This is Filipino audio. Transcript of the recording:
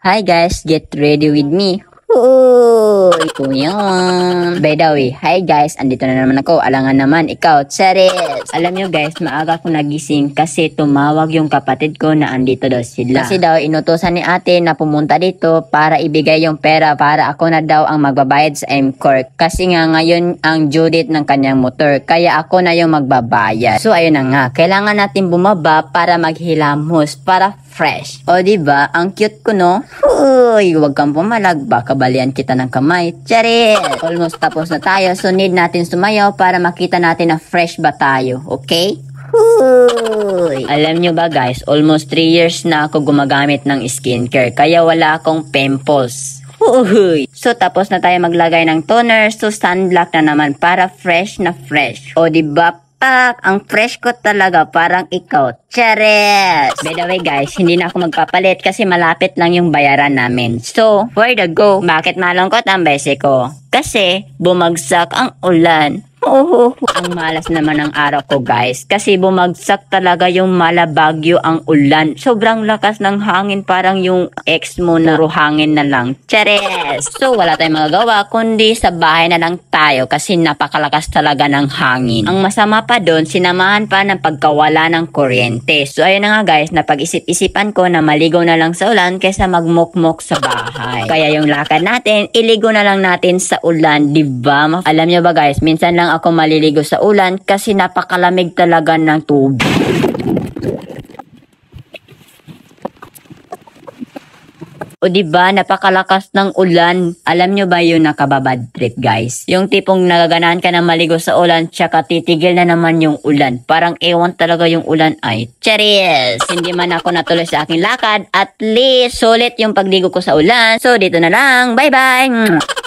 Hi guys, get ready with me. Uy, kuyan. By the way, hi guys, andito na naman ako. Alangan naman, ikaw, Charis. Alam nyo guys, maaga ako nagising kasi tumawag yung kapatid ko na andito daw sila. Kasi daw, inutosan ni ate na pumunta dito para ibigay yung pera para ako na daw ang magbabayad sa MCOR. Kasi nga ngayon ang due date ng kanyang motor, kaya ako na yung magbabayad. So ayun na nga, kailangan natin bumaba para maghilamos, para fresh. O diba, ang cute ko no? Uy, huwag kang pumalag, baka balian kita ng kamay. Charis! Almost tapos na tayo, so need natin sumayaw para makita natin na fresh ba tayo, okay? Uy. Alam nyo ba guys, almost 3 years na ako gumagamit ng skincare, kaya wala akong pimples. Uy. So tapos na tayo maglagay ng toner, so sunblock na naman para fresh na fresh. O diba, pak, ang fresh ko talaga, parang ikaw. Charis! By the way guys, hindi na ako magpapalit kasi malapit lang yung bayaran namin. So, where the go? Bakit malungkot ang bese ko? Kasi bumagsak ang ulan. Ang malas naman ng araw ko guys kasi bumagsak talaga yung malabagyo ang ulan. Sobrang lakas ng hangin, parang yung ex mo na puro hangin na lang. Charis! So wala tayong magagawa kundi sa bahay na lang tayo kasi napakalakas talaga ng hangin. Ang masama pa doon, sinamahan pa ng pagkawala ng kuryente. So ayun na nga guys, napag-isip-isipan ko na maligo na lang sa ulan kaysa magmukmok sa bahay. Kaya yung lakad natin, iligo na lang natin sa ulan, diba? Alam nyo ba guys, minsan lang ako maliligo sa ulan kasi napakalamig talaga ng tubig. O diba, napakalakas ng ulan. Alam nyo ba yun nakababad trip guys? Yung tipong nagaganahan ka na maligo sa ulan, tsaka titigil na naman yung ulan. Parang ewan talaga yung ulan ay. Charis! Hindi man ako natuloy sa aking lakad, at least sulit yung pagligo ko sa ulan. So dito na lang, bye bye!